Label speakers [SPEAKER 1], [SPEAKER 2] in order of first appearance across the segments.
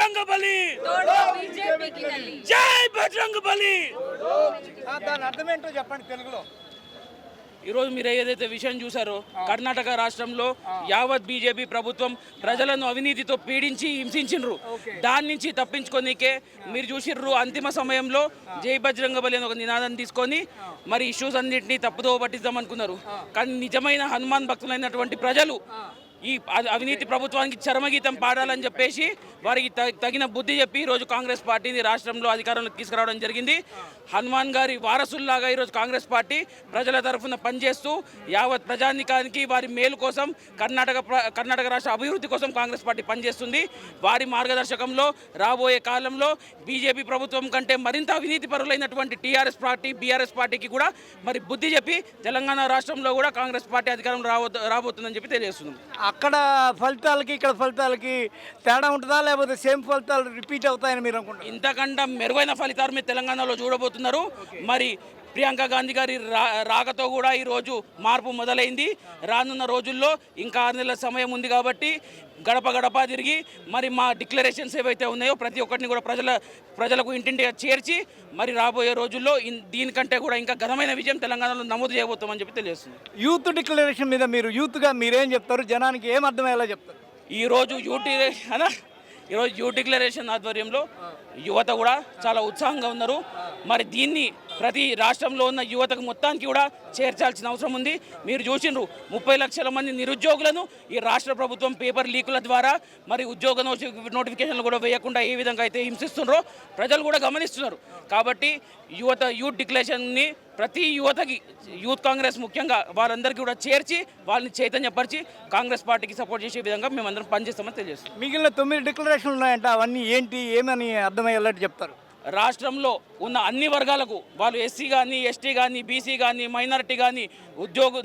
[SPEAKER 1] బజరంగబలి జై బజరంగబలి.
[SPEAKER 2] దాని అర్థం ఏంటో చెప్పండి తెలుగులో.
[SPEAKER 1] ఈరోజు మీరు ఏదైతే విషయం చూసారో, కర్ణాటక రాష్ట్రంలో యావత్ బీజేపీ ప్రభుత్వం ప్రజలను అవినీతితో పీడించి హింసించిండ్రు. దాని నుంచి తప్పించుకోనికే మీరు చూసిర్రు అంతిమ సమయంలో జై బజరంగబలి అని ఒక నినాదం తీసుకొని మరి ఇష్యూస్ అన్నింటినీ తప్పుదో పట్టిద్దాం అనుకున్నారు. కానీ నిజమైన హనుమాన్ భక్తులైనటువంటి ప్రజలు ఈ అవినీతి ప్రభుత్వానికి చరమగీతం పాడాలని చెప్పేసి వారికి తగిన బుద్ధి చెప్పి ఈరోజు కాంగ్రెస్ పార్టీని రాష్ట్రంలో అధికారంలోకి తీసుకురావడం జరిగింది. హనుమాన్ గారి వారసుల్లాగా ఈరోజు కాంగ్రెస్ పార్టీ ప్రజల తరఫున పనిచేస్తూ యావత్ ప్రజానికానికి వారి మేలు కోసం కర్ణాటక రాష్ట్ర అభివృద్ధి కోసం కాంగ్రెస్ పార్టీ పనిచేస్తుంది. వారి మార్గదర్శకంలో రాబోయే కాలంలో బీజేపీ ప్రభుత్వం కంటే మరింత అవినీతి పరులైనటువంటి టీఆర్ఎస్ పార్టీ బీఆర్ఎస్ పార్టీకి కూడా మరి బుద్ధి చెప్పి తెలంగాణ రాష్ట్రంలో కూడా కాంగ్రెస్ పార్టీ అధికారం రాబోతుందని చెప్పి తెలియజేస్తుంది.
[SPEAKER 2] అక్కడ ఫలితాలకి ఇక్కడ ఫలితాలకి తేడా ఉంటుందా, లేకపోతే సేమ్ ఫలితాలు రిపీట్ అవుతాయని మీరు అనుకుంటారు?
[SPEAKER 1] ఇంతకంటే మెరుగైన ఫలితాలు మీరు తెలంగాణలో చూడబోతున్నారు. మరి ప్రియాంక గాంధీ గారి రాకతో కూడా ఈరోజు మార్పు మొదలైంది. రానున్న రోజుల్లో ఇంకా 6 నెలల సమయం ఉంది కాబట్టి గడప గడప తిరిగి మరి మా డిక్లరేషన్స్ ఏవైతే ఉన్నాయో ప్రతి ఒక్కటిని కూడా ప్రజలకు ఇంటింటిగా చేర్చి మరి రాబోయే రోజుల్లో దీనికంటే కూడా ఇంకా ఘనమైన విజయం తెలంగాణలో నమోదు చేయబోతామని చెప్పి తెలియజేస్తుంది.
[SPEAKER 2] యూత్ డిక్లరేషన్ మీద మీరు యూత్గా మీరేం చెప్తారు? జనానికి ఏం అర్థమయ్యేలా చెప్తారు?
[SPEAKER 1] ఈరోజు యూత్ డిక్లరేషన్ ఆధ్వర్యంలో యువత కూడా చాలా ఉత్సాహంగా ఉన్నారు. మరి దీన్ని ప్రతి రాష్ట్రంలో ఉన్న యువతకు మొత్తానికి కూడా చేర్చాల్సిన అవసరం ఉంది. మీరు చూసిండ్రు 30 లక్షల మంది నిరుద్యోగులను ఈ రాష్ట్ర ప్రభుత్వం పేపర్ లీకుల ద్వారా మరి ఉద్యోగ నోటిఫికేషన్లు కూడా వేయకుండా ఏ విధంగా అయితే హింసిస్తున్నారో ప్రజలు కూడా గమనిస్తున్నారు. కాబట్టి యూత్ డిక్లరేషన్ని ప్రతి యువతకి యూత్ కాంగ్రెస్ ముఖ్యంగా వారందరికీ కూడా చేర్చి వాళ్ళని చైతన్యపరిచి కాంగ్రెస్ పార్టీకి సపోర్ట్ చేసే విధంగా మేమందరం పనిచేస్తామని తెలియజేస్తాం.
[SPEAKER 2] మిగిలిన 9 డిక్లరేషన్లు ఉన్నాయంట, అవన్నీ ఏంటి ఏమని అర్థమయ్యేలా చెప్తారు?
[SPEAKER 1] రాష్ట్రంలో ఉన్న అన్ని వర్గాలకు వాళ్ళు ఎస్సీ కానీ ఎస్టీ కానీ బీసీ కానీ మైనారిటీ కానీ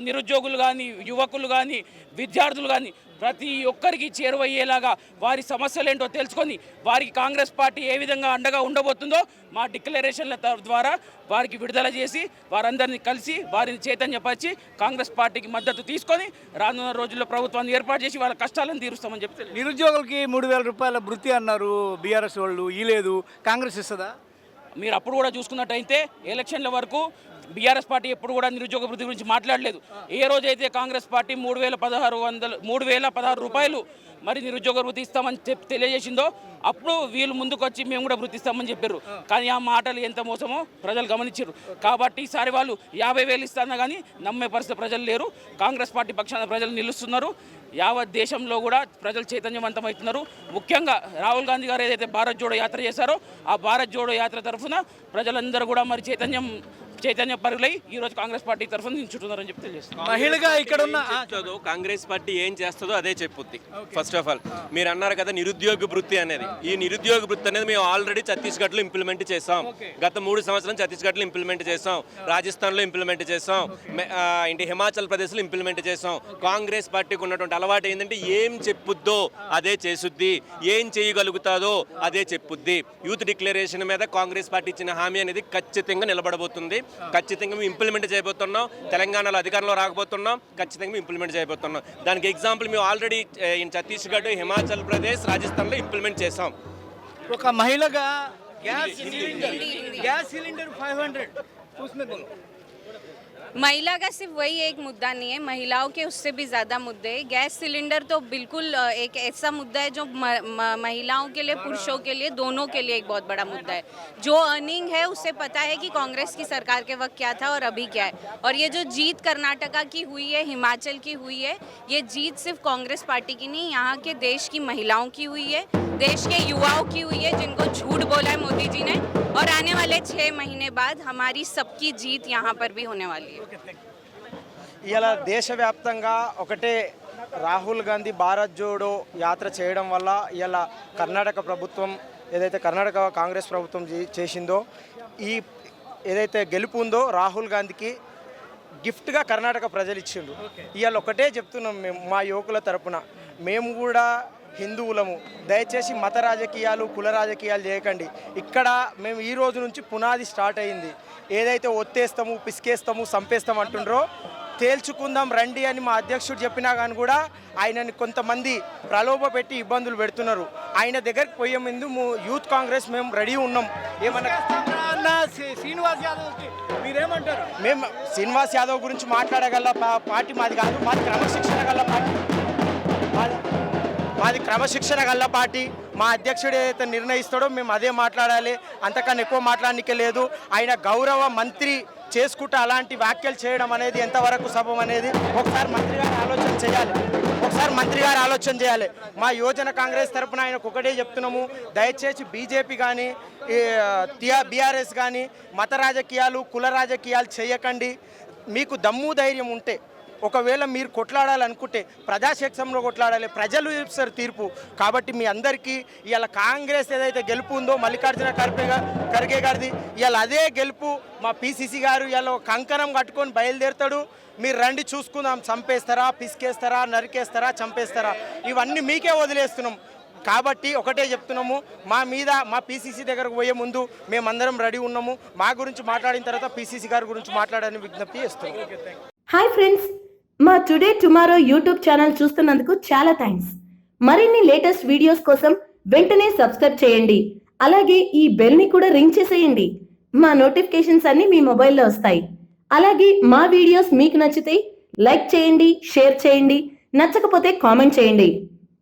[SPEAKER 1] నిరుద్యోగులు కానీ యువకులు కానీ విద్యార్థులు కానీ ప్రతి ఒక్కరికి చేరువయ్యేలాగా వారి సమస్యలు ఏంటో తెలుసుకొని వారికి కాంగ్రెస్ పార్టీ ఏ విధంగా అండగా ఉండబోతుందో మా డిక్లరేషన్ల ద్వారా వారికి విడుదల చేసి వారందరినీ కలిసి వారిని చైతన్యపరిచి కాంగ్రెస్ పార్టీకి మద్దతు తీసుకొని రానున్న రోజుల్లో ప్రభుత్వాన్ని ఏర్పాటు చేసి వాళ్ళ కష్టాలను తీరుస్తామని చెప్పి.
[SPEAKER 2] నిరుద్యోగులకి 3,000 రూపాయల వృత్తి అన్నారు బీఆర్ఎస్ వాళ్ళు, ఈ లేదు కాంగ్రెస్ ఇస్తుందా?
[SPEAKER 1] మీరు అప్పుడు కూడా చూసుకున్నట్టయితే ఎలక్షన్ల వరకు బీఆర్ఎస్ పార్టీ ఎప్పుడు కూడా నిరుద్యోగ వృద్ధి గురించి మాట్లాడలేదు. ఏ రోజైతే కాంగ్రెస్ పార్టీ 3,016 రూపాయలు మరి నిరుద్యోగ వృత్తి ఇస్తామని తెలియజేసిందో అప్పుడు వీళ్ళు ముందుకు వచ్చి మేము కూడా వృత్తి ఇస్తామని చెప్పారు. కానీ ఆ మాటలు ఎంత మోసమో ప్రజలు గమనించారు. కాబట్టి ఈసారి వాళ్ళు 50,000 ఇస్తానా కానీ నమ్మే పరిస్థితి ప్రజలు లేరు. కాంగ్రెస్ పార్టీ పక్షాన ప్రజలు నిలుస్తున్నారు. యావత్ దేశంలో కూడా ప్రజలు చైతన్యవంతమవుతున్నారు. ముఖ్యంగా రాహుల్ గాంధీ గారు ఏదైతే భారత్ జోడో యాత్ర చేశారో ఆ భారత్ జోడో యాత్ర తరఫున ప్రజలందరూ కూడా మరి చైతన్య పరులై ఈరోజు కాంగ్రెస్ పార్టీ తరఫున నిల్చుంటున్నారని చెప్పి తెలియజేస్తారు.
[SPEAKER 2] మహిళగా ఇక్కడ ఉన్న
[SPEAKER 3] కాంగ్రెస్ పార్టీ ఏం చేస్తుందో అదే చెప్పుద్ది. ఫస్ట్ ఆఫ్ ఆల్ మీరు అన్నారు కదా నిరుద్యోగ వృత్తి అనేది. ఈ నిరుద్యోగ వృత్తి అనేది మేము ఆల్రెడీ ఛత్తీస్గఢ్లో ఇంప్లిమెంట్ చేసాం. గత 3 సంవత్సరాలు ఛత్తీస్గఢ్లో ఇంప్లిమెంట్ చేసాం, రాజస్థాన్లో ఇంప్లిమెంట్ చేసాం, హిమాచల్ ప్రదేశ్లో ఇంప్లిమెంట్ చేసాం. కాంగ్రెస్ పార్టీకి ఉన్నటువంటి అలవాటు ఏంటంటే ఏం చెప్పుద్దో అదే చేసుద్ది, ఏం చేయగలుగుతాదో అదే చెప్పుద్ది. యూత్ డిక్లరేషన్ మీద కాంగ్రెస్ పార్టీ ఇచ్చిన హామీ అనేది ఖచ్చితంగా నిలబడబోతుంది. ఖచ్చితంగా మేము ఇంప్లిమెంట్ చేయబోతున్నాం. తెలంగాణలో అధికారంలో రాకపోతున్నాం, ఖచ్చితంగా మేము ఇంప్లిమెంట్ చేయబోతున్నాం. దానికి ఎగ్జాంపుల్ మేము ఆల్రెడీ ఛత్తీస్గఢ్, హిమాచల్ ప్రదేశ్, రాజస్థాన్లో ఇంప్లిమెంట్ చేసాం.
[SPEAKER 2] ఒక మహిళగా గ్యాస్ సిలిండర్ 500
[SPEAKER 4] महिला का सिर्फ वही एक मुद्दा नहीं है, महिलाओं के उससे भी ज़्यादा मुद्दे हैं। गैस सिलेंडर तो बिल्कुल एक ऐसा मुद्दा है जो महिलाओं के लिए पुरुषों के लिए दोनों के लिए एक बहुत बड़ा मुद्दा है। जो अर्निंग है उससे पता है कि कांग्रेस की सरकार के वक्त क्या था और अभी क्या है। और ये जो जीत कर्नाटका की हुई है, हिमाचल की हुई है, ये जीत सिर्फ कांग्रेस पार्टी की नहीं, यहाँ के देश की महिलाओं की हुई है, देश के युवाओं की हुई है जिनको झूठ बोला है मोदी जी ने। और आने वाले 6 महीने बाद हमारी सबकी जीत यहाँ पर भी होने वाली है।
[SPEAKER 5] ఇలా దేశవ్యాప్తంగా ఒకటే రాహుల్ గాంధీ భారత్ జోడో యాత్ర చేయడం వల్ల ఇలా కర్ణాటక ప్రభుత్వం ఏదైతే కర్ణాటక కాంగ్రెస్ ప్రభుత్వం చేసిందో ఈ ఏదైతే గెలుపు ఉందో రాహుల్ గాంధీకి గిఫ్ట్గా కర్ణాటక ప్రజలు ఇచ్చిండ్రు. ఇవాళ ఒకటే చెప్తున్నాం మేము మా యువకుల తరపున, మేము కూడా హిందువులము, దయచేసి మత రాజకీయాలు కుల రాజకీయాలు చేయకండి. ఇక్కడ మేము ఈ రోజు నుంచి పునాది స్టార్ట్ అయింది. ఏదైతే ఒత్తేస్తాము, పిసికేస్తాము, చంపేస్తాము అంటుండ్రో తేల్చుకుందాం రండి అని మా అధ్యక్షుడు చెప్పినా కానీ కూడా ఆయనని కొంతమంది ప్రలోభ పెట్టి ఇబ్బందులు పెడుతున్నారు. ఆయన దగ్గరికి పోయే ముందు యూత్ కాంగ్రెస్ మేము రెడీ ఉన్నాం. ఏమన్నా
[SPEAKER 2] శ్రీనివాస్ యాదవ్కి మీరేమంటారు?
[SPEAKER 5] మేము శ్రీనివాస్ యాదవ్ గురించి మాట్లాడగల పార్టీ మాది కాదు, మాది క్రమశిక్షణ గల పార్టీ. మాది క్రమశిక్షణ గల పార్టీ. మా అధ్యక్షుడు ఏదైతే నిర్ణయిస్తాడో మేము అదే మాట్లాడాలి, అంతకన్నా ఎక్కువ మాట్లాడనికే లేదు. ఆయన గౌరవ మంత్రి చేసుకుంటూ అలాంటి వ్యాఖ్యలు చేయడం అనేది ఎంతవరకు సబబు అనేది ఒకసారి మంత్రి గారు ఆలోచన చేయాలి. మా యువజన కాంగ్రెస్ తరఫున ఆయనకు ఒకటే చెప్తున్నాము, దయచేసి బీజేపీ కానీ బీఆర్ఎస్ కానీ మత రాజకీయాలు కుల రాజకీయాలు చేయకండి. మీకు దమ్ము ధైర్యం ఉంటే ఒకవేళ మీరు కొట్లాడాలనుకుంటే ప్రజాక్షేత్రంలో కొట్లాడాలి, ప్రజలు ఇస్తారు తీర్పు. కాబట్టి మీ అందరికీ ఇవాళ కాంగ్రెస్ ఏదైతే గెలుపు ఉందో మల్లికార్జున ఖర్గే గారిది, ఇవాళ అదే గెలుపు. మా పిసిసి గారు ఇవాళ కంకణం కట్టుకొని బయలుదేరుతాడు. మీరు రండి చూసుకుందాం, చంపేస్తారా, పిసికేస్తారా, నరికేస్తారా, చంపేస్తారా, ఇవన్నీ మీకే వదిలేస్తున్నాం. కాబట్టి ఒకటే చెప్తున్నాము, మా పిసిసి దగ్గరకు పోయే ముందు మేమందరం రెడీ ఉన్నాము. మా గురించి మాట్లాడిన తర్వాత పిసిసి గారి గురించి మాట్లాడని విజ్ఞప్తి చేస్తున్నాము.
[SPEAKER 6] హాయ్ ఫ్రెండ్స్, మా టుడే టుమారో యూట్యూబ్ ఛానల్ చూస్తున్నందుకు చాలా థ్యాంక్స్. మరిన్ని లేటెస్ట్ వీడియోస్ కోసం వెంటనే సబ్స్క్రైబ్ చేయండి. అలాగే ఈ బెల్ ని కూడా రింగ్ చేసేయండి. మా నోటిఫికేషన్స్ అన్ని మీ మొబైల్లో వస్తాయి. అలాగే మా వీడియోస్ మీకు నచ్చితే లైక్ చేయండి, షేర్ చేయండి, నచ్చకపోతే కామెంట్ చేయండి.